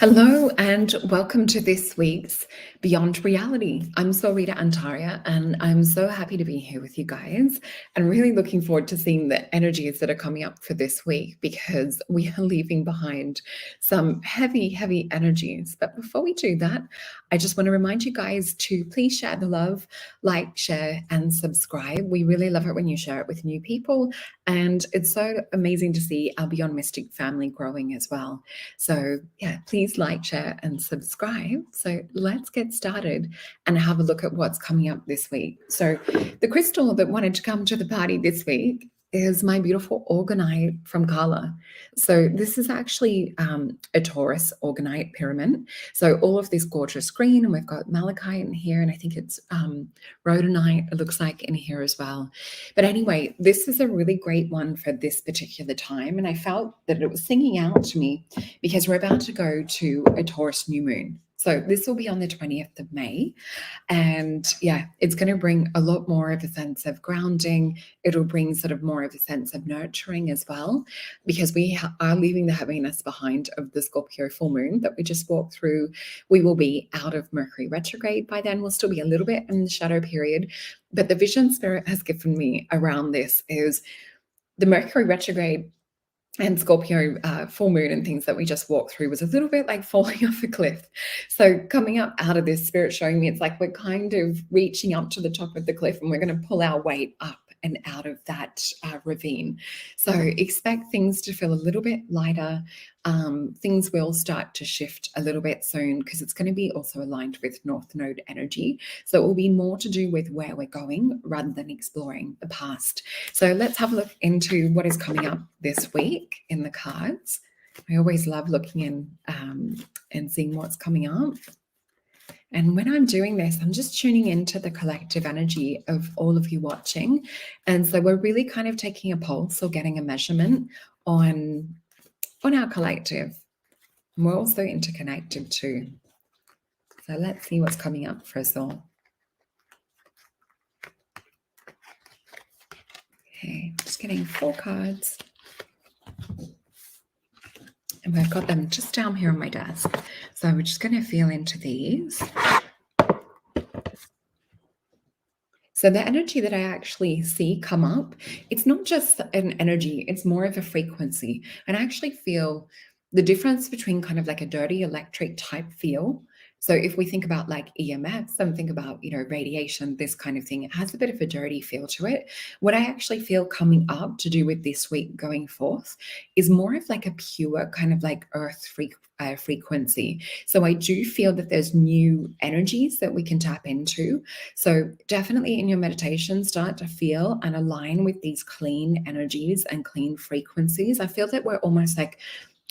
Hello and welcome to this week's Beyond Reality. I'm Solreta and I'm so happy to be here with you guys and really looking forward to seeing the energies that are coming up for this week because we are leaving behind some heavy energies. But before we do that, I just want to remind you guys to please share the love, like, share, and subscribe. We really love it when you share it with new people, and it's so amazing to see our Beyond Mystic family growing as well. So yeah, please like, share, and subscribe. So let's get started and have a look at what's coming up this week. So the crystal that wanted to come to the party this week is my beautiful orgonite from Carla. So this is actually a Taurus orgonite pyramid. So all of this gorgeous green, and we've got malachite in here, and I think it's rhodonite, it looks like, in here as well. But anyway, this is a really great one for this particular time, and I felt that it was singing out to me because we're about to go to a Taurus new moon. So this will be on the 20th of May. And yeah, it's going to bring a lot more of a sense of grounding. It'll bring sort of more of a sense of nurturing as well, because we are leaving the heaviness behind of the Scorpio full moon that we just walked through. We will be out of Mercury retrograde by then. We'll still be a little bit in the shadow period. But the vision Spirit has given me around this is the Mercury retrograde and Scorpio full moon and things that we just walked through was a little bit like falling off a cliff. So coming up out of this, Spirit showing me it's like we're kind of reaching up to the top of the cliff and we're going to pull our weight up and out of that ravine. So expect things to feel a little bit lighter. Things will start to shift a little bit soon because it's going to be also aligned with North Node energy. So it will be more to do with where we're going rather than exploring the past. So let's have a look into what is coming up this week in the cards. I always love looking in and seeing what's coming up. And when I'm doing this, I'm just tuning into the collective energy of all of you watching. And so we're really kind of taking a pulse or getting a measurement on our collective. And we're also interconnected too. So let's see what's coming up for us all. Okay, just getting 4 cards. And I've got them just down here on my desk. So we're just going to feel into these. So the energy that I actually see come up, it's not just an energy, it's more of a frequency. And I actually feel the difference between kind of like a dirty electric type feel. So if we think about like EMFs and think about, radiation, this kind of thing, it has a bit of a dirty feel to it. What I actually feel coming up to do with this week going forth is more of like a pure kind of like earth frequency. So I do feel that there's new energies that we can tap into. So definitely in your meditation, start to feel and align with these clean energies and clean frequencies. I feel that we're almost like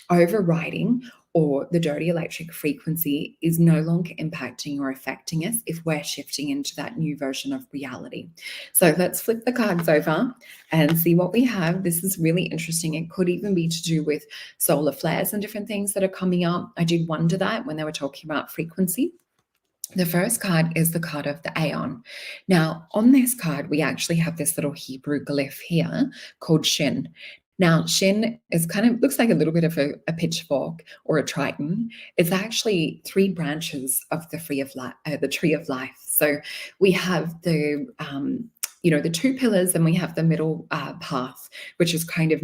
overriding, or the dirty electric frequency is no longer impacting or affecting us if we're shifting into that new version of reality. So let's flip the cards over and see what we have. This is really interesting. It could even be to do with solar flares and different things that are coming up. I did wonder that when they were talking about frequency. The first card is the card of the Aeon. Now, on this card, we actually have this little Hebrew glyph here called Shin. Now, Shin is kind of looks like a little bit of a pitchfork or a triton. It's actually 3 branches of the tree of life. So we have the 2 pillars, and we have the middle path, which is kind of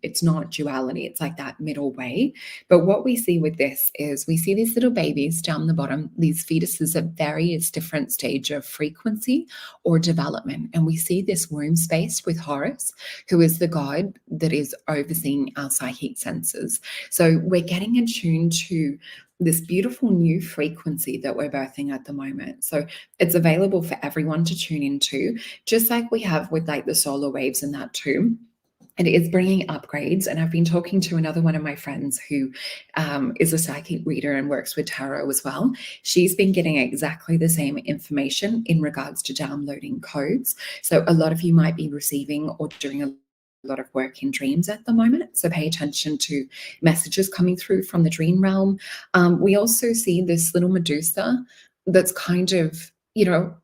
it's not duality. It's like that middle way. But what we see with this is we see these little babies down the bottom, these fetuses at various different stage of frequency or development. And we see this womb space with Horus, who is the god that is overseeing our psychic senses. So we're getting attuned to this beautiful new frequency that we're birthing at the moment. So it's available for everyone to tune into, just like we have with like the solar waves and that too. And it is bringing upgrades. And I've been talking to another one of my friends who is a psychic reader and works with tarot as well. She's been getting exactly the same information in regards to downloading codes. So a lot of you might be receiving or doing a lot of work in dreams at the moment. So pay attention to messages coming through from the dream realm. We also see this little Medusa that's kind of,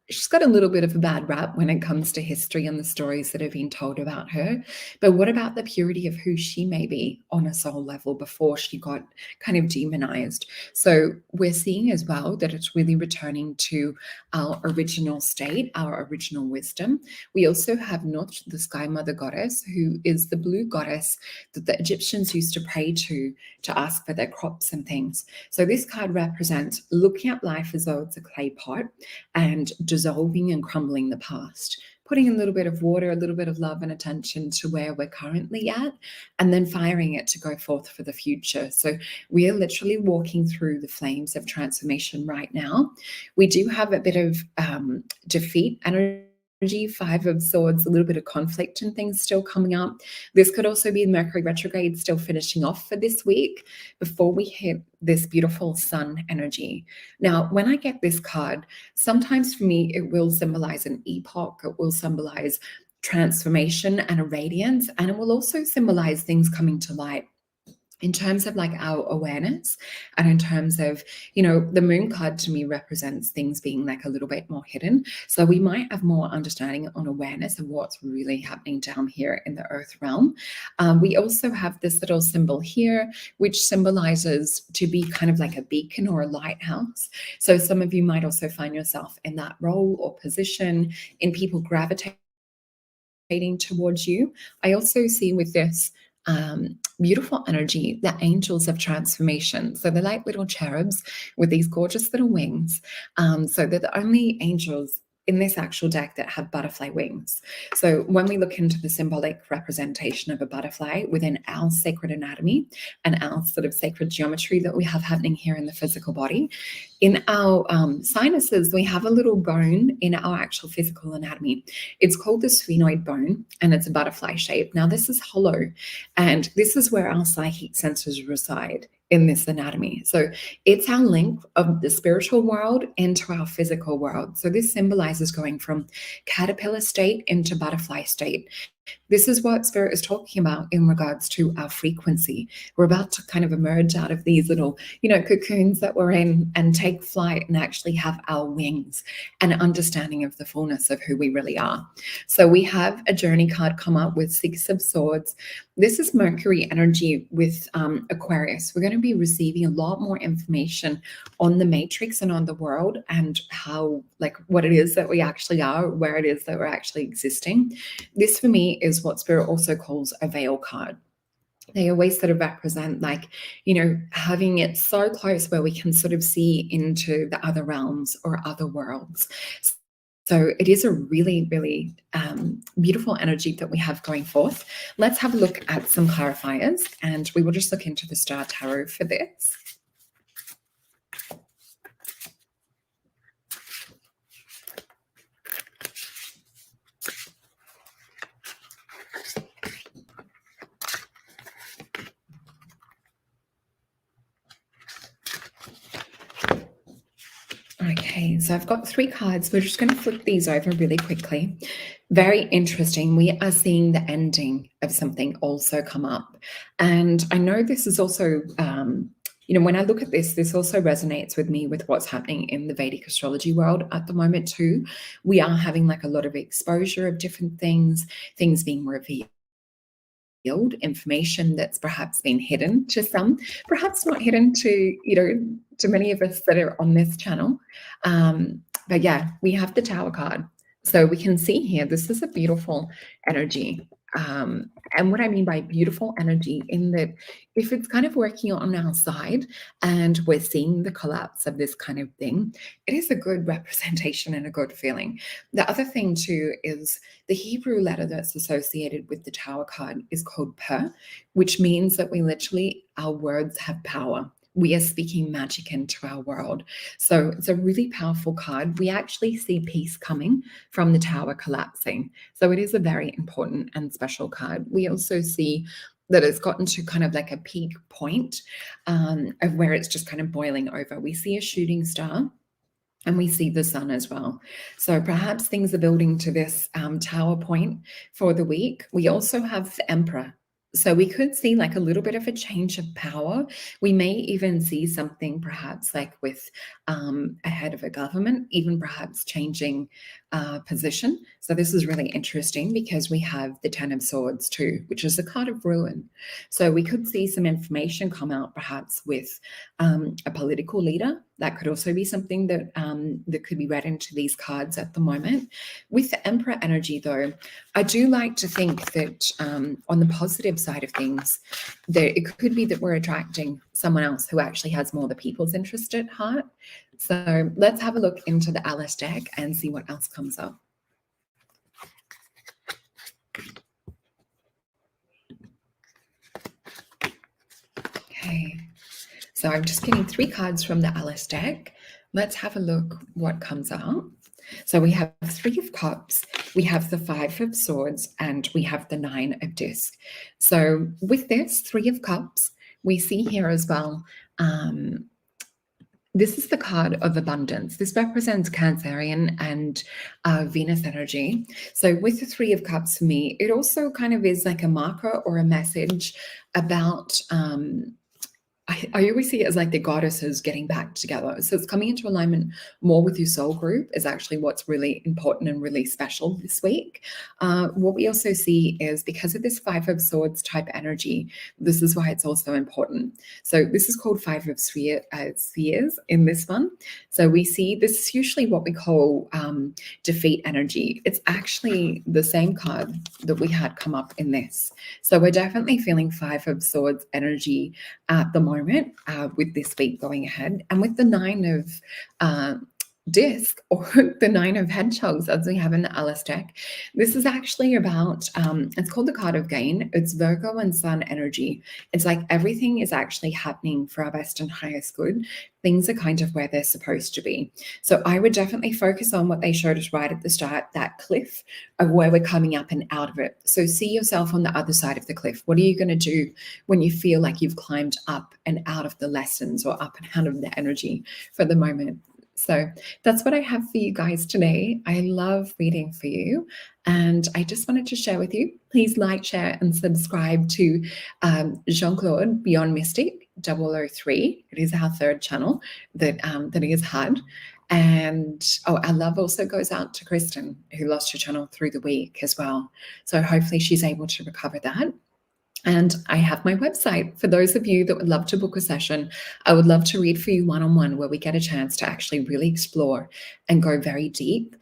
she's got a little bit of a bad rap when it comes to history and the stories that have been told about her. But what about the purity of who she may be on a soul level before she got kind of demonized? So we're seeing as well that it's really returning to our original state, our original wisdom. We also have Nut, the Sky Mother Goddess, who is the blue goddess that the Egyptians used to pray to ask for their crops and things. So this card represents looking at life as though it's a clay pot and dissolving and crumbling the past, putting a little bit of water, a little bit of love and attention to where we're currently at, and then firing it to go forth for the future. So we are literally walking through the flames of transformation right now. We do have a bit of defeat energy, Five of Swords, a little bit of conflict and things still coming up. This could also be Mercury retrograde still finishing off for this week before we hit this beautiful sun energy. Now, when I get this card, sometimes for me, it will symbolize an epoch. It will symbolize transformation and a radiance, and it will also symbolize things coming to light in terms of like our awareness, and in terms of, you know, the moon card to me represents things being like a little bit more hidden. So we might have more understanding on awareness of what's really happening down here in the earth realm. We also have this little symbol here, which symbolizes to be kind of like a beacon or a lighthouse. So some of you might also find yourself in that role or position, in people gravitating towards you. I also see with this beautiful energy, the angels of transformation. So they're like little cherubs with these gorgeous little wings. So they're the only angels in this actual deck that have butterfly wings. So when we look into the symbolic representation of a butterfly within our sacred anatomy and our sort of sacred geometry that we have happening here in the physical body, in our sinuses, we have a little bone in our actual physical anatomy. It's called the sphenoid bone, and it's a butterfly shape. Now, this is hollow, and this is where our psychic centers reside in this anatomy. So it's our link of the spiritual world into our physical world. So this symbolizes going from caterpillar state into butterfly state. This is what Spirit is talking about in regards to our frequency. We're about to kind of emerge out of these little, you know, cocoons that we're in and take flight and actually have our wings and an understanding of the fullness of who we really are. So we have a journey card come up with Six of Swords. This is Mercury energy with Aquarius. We're going to be receiving a lot more information on the matrix and on the world and how, like, what it is that we actually are, where it is that we're actually existing. This for me is what Spirit also calls a veil card. They always sort of represent, like, you know, having it so close where we can sort of see into the other realms or other worlds. So it is a really, really beautiful energy that we have going forth. Let's have a look at some clarifiers, and we will just look into the Star Tarot for this. Okay, so I've got 3 cards. We're just going to flip these over really quickly. Very interesting. We are seeing the ending of something also come up. And I know this is also, you know, when I look at this, this also resonates with me with what's happening in the Vedic astrology world at the moment too. We are having like a lot of exposure of different things being revealed, information that's perhaps been hidden to some, perhaps not hidden to, you know, to many of us that are on this channel. But yeah, we have the Tower card. So we can see here, this is a beautiful energy. And what I mean by beautiful energy, in that if it's kind of working on our side and we're seeing the collapse of this kind of thing, it is a good representation and a good feeling. The other thing too is the Hebrew letter that's associated with the Tower card is called Per, which means that we literally, our words have power. We are speaking magic into our world. So it's a really powerful card. We actually see peace coming from the Tower collapsing. So it is a very important and special card. We also see that it's gotten to kind of like a peak point of where it's just kind of boiling over. We see a shooting star, and we see the sun as well. So perhaps things are building to this Tower point for the week. We also have the Emperor So we could see like a little bit of a change of power. We may even see something perhaps like with a head of a government, even perhaps changing position. So this is really interesting because we have the Ten of Swords too, which is a card of ruin. So we could see some information come out perhaps with a political leader. That could also be something that that could be read into these cards at the moment. With the Emperor energy though, I do like to think that on the positive side of things, that it could be that we're attracting someone else who actually has more the people's interest at heart. So let's have a look into the Alice deck and see what else comes up. Okay, so I'm just getting 3 cards from the Alice deck. Let's have a look what comes up. So we have 3 of Cups, we have the 5 of Swords, and we have the 9 of Disc. So with this 3 of Cups, we see here as well, this is the card of abundance. This represents Cancerian and Venus energy. So with the 3 of Cups for me, it also kind of is like a marker or a message about I always see it as like the goddesses getting back together. So it's coming into alignment more with your soul group is actually what's really important and really special this week. What we also see is because of this 5 of Swords type energy, this is why it's also important. So this is called 5 of Spheres in this one. So we see this is usually what we call defeat energy. It's actually the same card that we had come up in this. So we're definitely feeling 5 of Swords energy at the moment with this week going ahead. And with the 9 of Disc, or the 9 of Hedgehogs as we have in the Alice deck, this is actually about, it's called the card of gain. It's Virgo and Sun energy. It's like everything is actually happening for our best and highest good. Things are kind of where they're supposed to be. So I would definitely focus on what they showed us right at the start, that cliff of where we're coming up and out of it. So see yourself on the other side of the cliff. What are you going to do when you feel like you've climbed up and out of the lessons or up and out of the energy for the moment? So that's what I have for you guys today. I love reading for you. And I just wanted to share with you, please like, share, and subscribe to Jean-Claude Beyond Mystic 003. It is our 3rd channel that he has had. And our love also goes out to Kristen, who lost her channel through the week as well. So hopefully she's able to recover that. And I have my website. For those of you that would love to book a session, I would love to read for you one-on-one, where we get a chance to actually really explore and go very deep,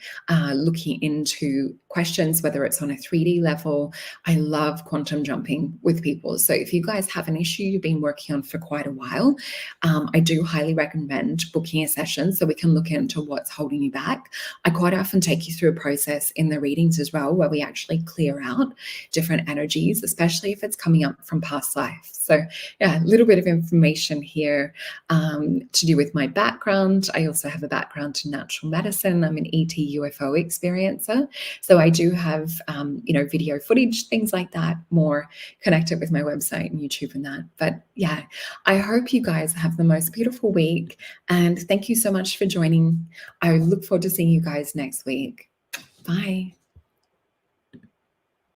looking into questions, whether it's on a 3D level. I love quantum jumping with people. So if you guys have an issue you've been working on for quite a while, I do highly recommend booking a session so we can look into what's holding you back. I quite often take you through a process in the readings as well, where we actually clear out different energies, especially if it's coming up from past life. So yeah, a little bit of information here to do with my background. I also have a background in natural medicine. I'm an ET UFO experiencer. So I do have, video footage, things like that, more connected with my website and YouTube and that. But yeah, I hope you guys have the most beautiful week. And thank you so much for joining. I look forward to seeing you guys next week. Bye.